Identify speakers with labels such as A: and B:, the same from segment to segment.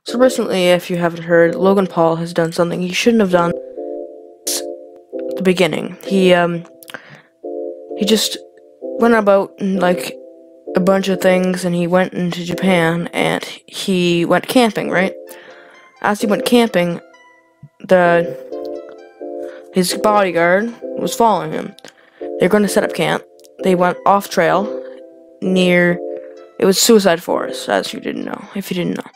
A: So recently, if you haven't heard, Logan Paul has done something he shouldn't have done at the beginning. He just went about like a bunch of things, and he went into Japan and he went camping, right? As he went camping, his bodyguard was following him. They were going to set up camp. They went off trail near, it was Suicide Forest, as you didn't know, if you didn't know.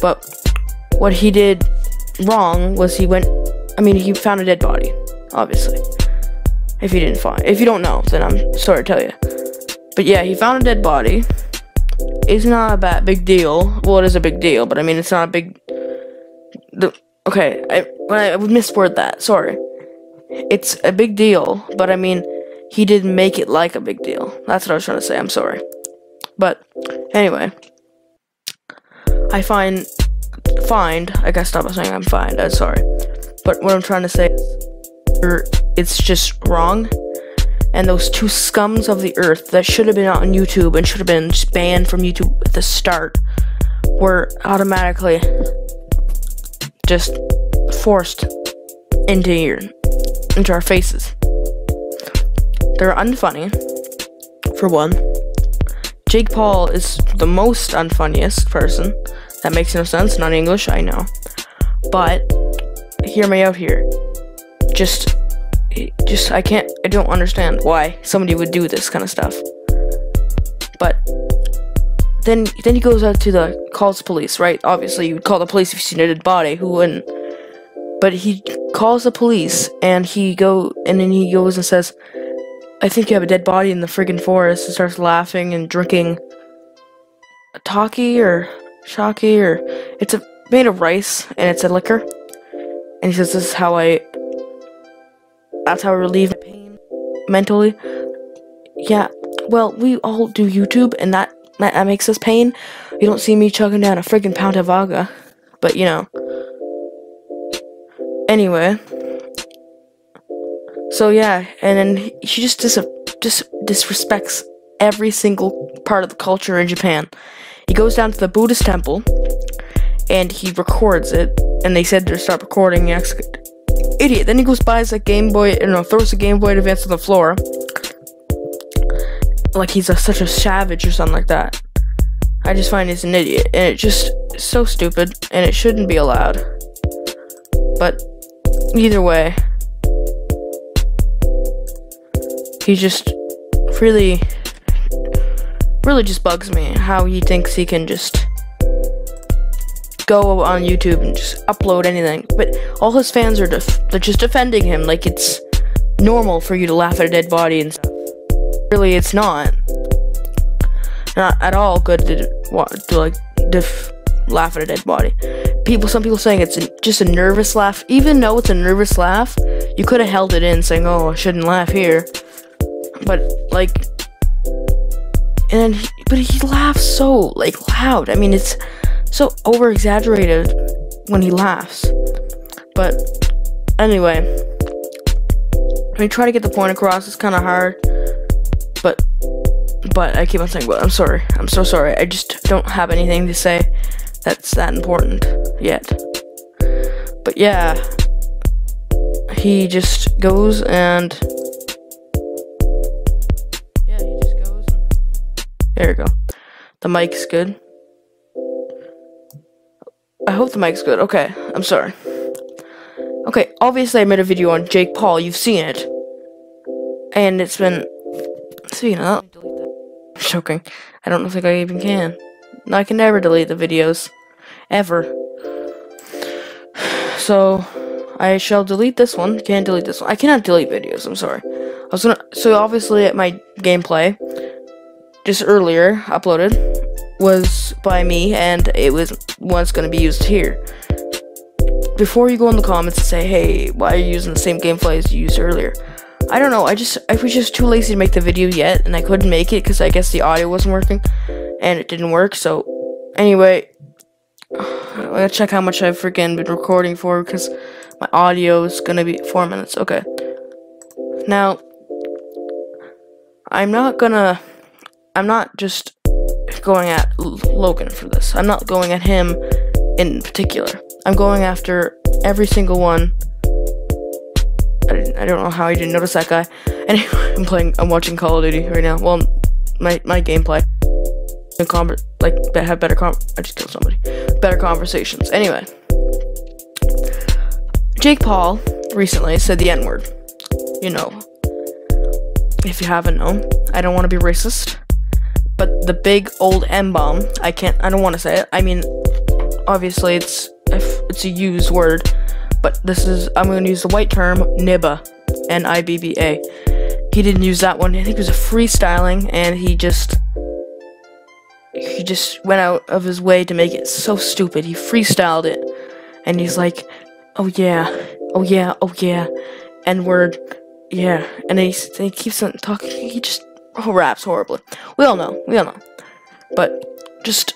A: But what he did wrong was he found a dead body, obviously. If you don't know, then I'm sorry to tell you. But yeah, he found a dead body. It's not a big deal. Well, it is a big deal, but I mean, it's not a big... I would misword that, sorry. It's a big deal, but I mean, he didn't make it like a big deal. That's what I was trying to say, I'm sorry. But, anyway. I gotta stop saying I'm fine, I'm sorry. But what I'm trying to say is, it's just wrong. And those two scums of the earth that should have been on YouTube and should have been banned from YouTube at the start were automatically just forced into our faces. They're unfunny, for one. Jake Paul is the most unfunniest person. That makes no sense, not English, I know. But, hear me out here. I don't understand why somebody would do this kind of stuff. But, then he goes out to calls the police, right? Obviously, you would call the police if you seen a dead body, who wouldn't? But he calls the police, and then he goes and says, I think you have a dead body in the friggin' forest, and starts laughing and drinking Taki or Shaki, or it's made of rice, and it's a liquor. And he says, that's how I relieve my pain mentally. Yeah, well, we all do YouTube, and that makes us pain. You don't see me chugging down a friggin' pound of vodka, but you know. Anyway, so yeah, and then she just disrespects every single part of the culture in Japan. He goes down to the Buddhist temple, and he records it, and they said to stop recording. He acts like an idiot. Then he goes buys a Game Boy, throws a Game Boy Advance on the floor, like he's such a savage or something like that. I just find he's an idiot, and it's just so stupid, and it shouldn't be allowed. But either way, he just really just bugs me how he thinks he can just go on YouTube and just upload anything. But all his fans they're just defending him like it's normal for you to laugh at a dead body and stuff. Really, it's not at all good to laugh at a dead body. Some people saying it's just a nervous laugh. Even though it's a nervous laugh, you could have held it in, saying, "Oh, I shouldn't laugh here." But but he laughs so loud. I mean, it's so over exaggerated when he laughs. But anyway, when you try to get the point across, it's kind of hard. But I keep on saying, "Well, I'm sorry. I'm so sorry. I just don't have anything to say that's that important yet." But yeah, he just goes and there you go. The mic's good. I hope the mic's good. Okay, I'm sorry. Okay, obviously I made a video on Jake Paul. You've seen it, and it's been. Speaking of that, I'm joking. I don't think I even can. No, I can never delete the videos, ever. So I shall delete this one. Can't delete this one. I cannot delete videos. I'm sorry. So obviously my gameplay just earlier uploaded was by me, and it was what's going to be used here. Before you go in the comments and say, "Hey, why are you using the same gameplay as you used earlier?" I don't know. I was just too lazy to make the video yet, and I couldn't make it because I guess the audio wasn't working, and it didn't work. So anyway, I gotta check how much I've freaking been recording for, because my audio is gonna be 4 minutes. Okay. Now, I'm not just going at Logan for this. I'm not going at him in particular. I'm going after every single one. I don't know how I didn't notice that guy. Anyway, I'm watching Call of Duty right now. Well, my gameplay. I just killed somebody. Better conversations. Anyway. Jake Paul recently said the N-word. You know, if you haven't known, I don't want to be racist, but the big old M-bomb, I don't want to say it. I mean, obviously it's a used word, but I'm going to use the white term, nibba, N-I-B-B-A. He didn't use that one. I think it was a freestyling, and he just went out of his way to make it so stupid. He freestyled it, and he's like, oh yeah, N-word, yeah, and he keeps on talking. He just raps horribly. We all know, but just,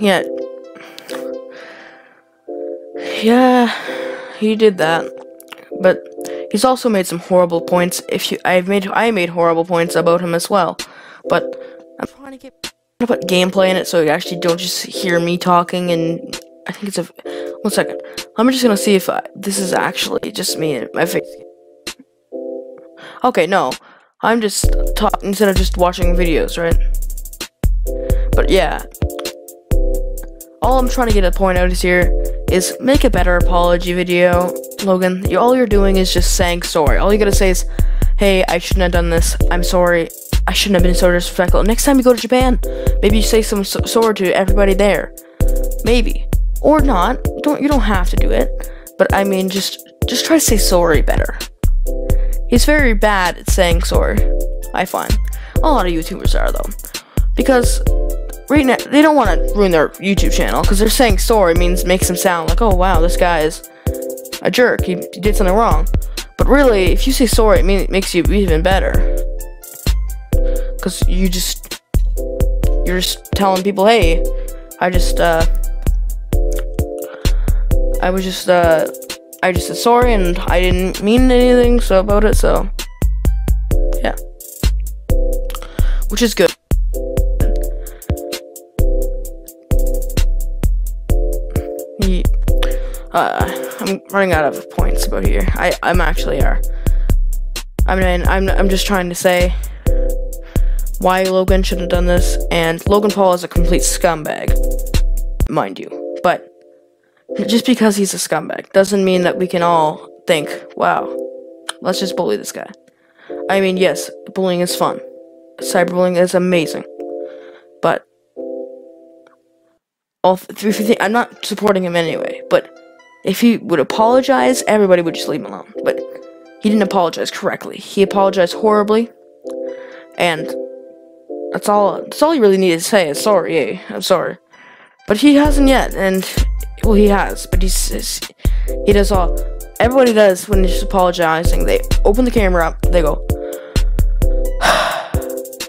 A: yeah, he did that, but he's also made some horrible points. I made horrible points about him as well, but I'm trying to put gameplay in it so you actually don't just hear me talking. And I think it's 1 second. I'm just gonna see if this is actually just me and my face. Okay, no, I'm just talking instead of just watching videos, right? But yeah, all I'm trying to get a point out is make a better apology video, Logan. All you're doing is just saying sorry. All you gotta say is, hey, I shouldn't have done this. I'm sorry. I shouldn't have been so disrespectful. Next time you go to Japan, maybe you say some sorry to everybody there. Maybe. Or not. You don't have to do it. But I mean, just try to say sorry better. He's very bad at saying sorry, I find. A lot of YouTubers are, though. Because right now, they don't want to ruin their YouTube channel, because they're saying sorry makes them sound like, oh wow, this guy is a jerk, he did something wrong. But really, if you say sorry, it makes you even better. Because you're just telling people, hey, I just said sorry, and I didn't mean anything about it, so, yeah. Which is good. I'm running out of points about here. I'm actually are. I mean, I'm just trying to say why Logan should have done this, and Logan Paul is a complete scumbag, mind you. But just because he's a scumbag doesn't mean that we can all think, wow, let's just bully this guy. I mean, yes, bullying is fun. Cyberbullying is amazing. But I'm not supporting him anyway, but if he would apologize, everybody would just leave him alone. But he didn't apologize correctly. He apologized horribly, and that's all you really needed to say is sorry. Hey, I'm sorry. But he hasn't yet, and well, he has, but he does all. Everybody does when they're just apologizing. They open the camera up, they go,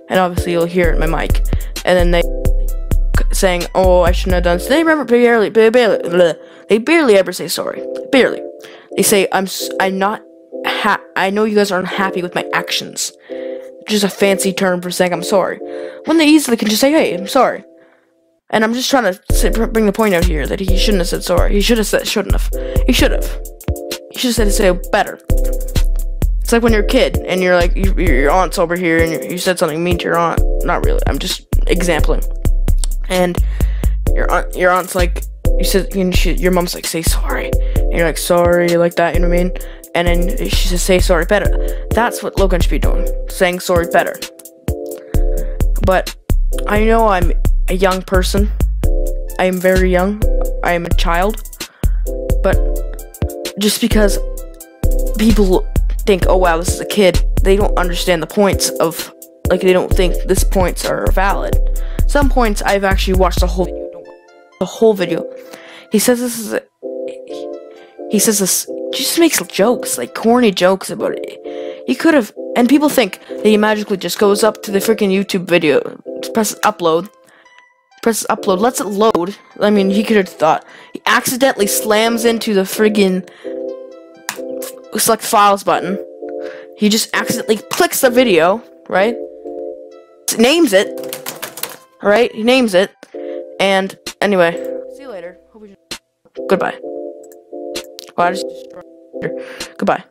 A: and obviously you'll hear it in my mic, and then they saying, "Oh, I shouldn't have done." So they barely ever say sorry. Barely. They say, I know you guys aren't happy with my actions. Just a fancy term for saying I'm sorry. When they easily can just say, hey, I'm sorry. And I'm just trying to bring the point out here that he shouldn't have said sorry. He should have said, shouldn't have. He should have. He should have said it better. It's like when you're a kid and you're like, your aunt's over here and you said something mean to your aunt. Not really. I'm just exampling. And your aunt's like, your mom's like, say sorry. And you're like, sorry, like that, you know what I mean? And then she says, say sorry better. That's what Logan should be doing. Saying sorry better. But I know I'm a young person. I am very young. I am a child. But just because people think, oh wow, this is a kid, they don't understand the points of, like, they don't think these points are valid. Some points I've actually watched the whole video. He says this just makes jokes, like corny jokes about it. He could have, and people think that he magically just goes up to the freaking YouTube video, presses upload, lets it load. I mean, he could have thought he accidentally slams into the friggin' select files button. He just accidentally clicks the video, right? Names it, right? He names it, and Anyway, see you later. Hope you. Goodbye. Well, I just destroyed. Goodbye.